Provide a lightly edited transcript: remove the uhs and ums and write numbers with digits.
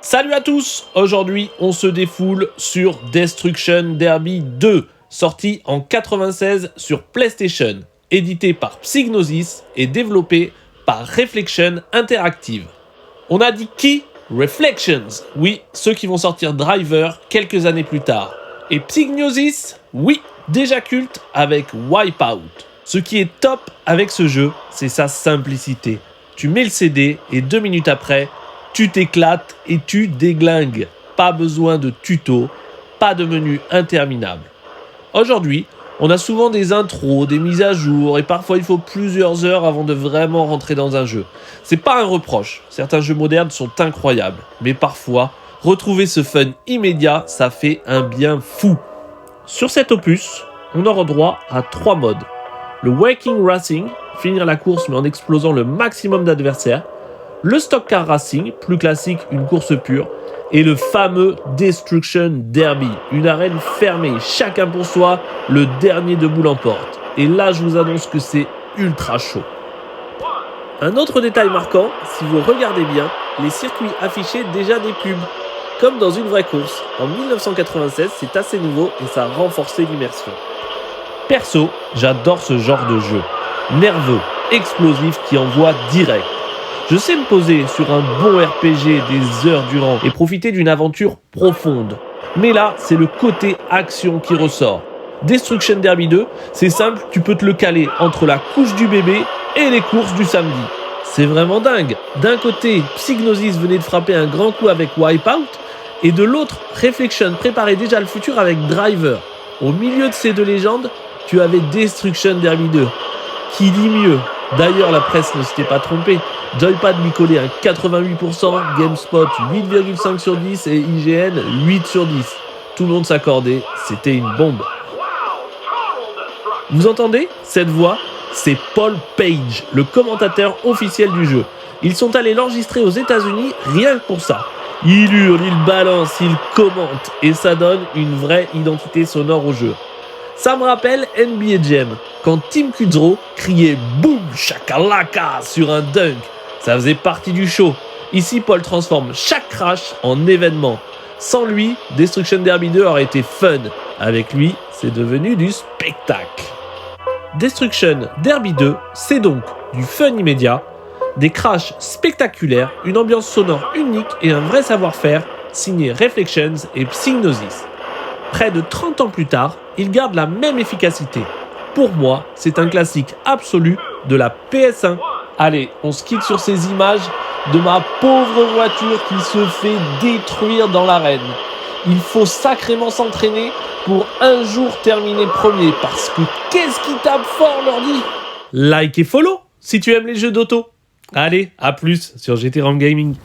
Salut à tous. Aujourd'hui, on se défoule sur Destruction Derby 2, sorti en 96 sur PlayStation, édité par Psygnosis et développé par Reflection Interactive. On a dit qui? Reflections, oui, ceux qui vont sortir Driver quelques années plus tard. Et Psygnosis, oui, déjà culte avec Wipeout. Ce qui est top avec ce jeu, c'est sa simplicité. Tu mets le CD et 2 minutes après, tu t'éclates et tu déglingues. Pas besoin de tuto, pas de menu interminable. Aujourd'hui, on a souvent des intros, des mises à jour et parfois il faut plusieurs heures avant de vraiment rentrer dans un jeu. C'est pas un reproche, certains jeux modernes sont incroyables, mais parfois, retrouver ce fun immédiat, ça fait un bien fou. Sur cet opus, on aura droit à 3 modes. Le Waking Racing, finir la course mais en explosant le maximum d'adversaires. Le Stock Car Racing, plus classique, une course pure. Et le fameux Destruction Derby, une arène fermée, chacun pour soi, le dernier debout l'emporte. Et là, je vous annonce que c'est ultra chaud. Un autre détail marquant, si vous regardez bien, les circuits affichaient déjà des pubs. Comme dans une vraie course, en 1996, c'est assez nouveau et ça a renforcé l'immersion. Perso, j'adore ce genre de jeu. Nerveux, explosif, qui envoie direct. Je sais me poser sur un bon RPG des heures durant et profiter d'une aventure profonde. Mais là, c'est le côté action qui ressort. Destruction Derby 2, c'est simple, tu peux te le caler entre la couche du bébé et les courses du samedi. C'est vraiment dingue. D'un côté, Psygnosis venait de frapper un grand coup avec Wipeout, et de l'autre, Reflection préparait déjà le futur avec Driver. Au milieu de ces deux légendes, tu avais Destruction Derby 2. Qui dit mieux? D'ailleurs, la presse ne s'était pas trompée. Joypad lui collait un 88%, GameSpot 8,5 sur 10 et IGN 8 sur 10. Tout le monde s'accordait, c'était une bombe. Vous entendez cette voix? C'est Paul Page, le commentateur officiel du jeu. Ils sont allés l'enregistrer aux États-Unis rien que pour ça. Il hurle, il balance, il commente et ça donne une vraie identité sonore au jeu. Ça me rappelle NBA Jam, quand Tim Kudzro criait « Boum shakalaka » sur un dunk. Ça faisait partie du show. Ici, Paul transforme chaque crash en événement. Sans lui, Destruction Derby 2 aurait été fun. Avec lui, c'est devenu du spectacle. Destruction Derby 2, c'est donc du fun immédiat, des crashs spectaculaires, une ambiance sonore unique et un vrai savoir-faire, signé Reflections et Psygnosis. Près de 30 ans plus tard, il garde la même efficacité. Pour moi, c'est un classique absolu de la PS1. Allez, on se quitte sur ces images de ma pauvre voiture qui se fait détruire dans l'arène. Il faut sacrément s'entraîner pour un jour terminer premier, parce que qu'est-ce qui tape fort l'ordi? Like et follow si tu aimes les jeux d'auto. Allez, à plus sur GT Ram Gaming.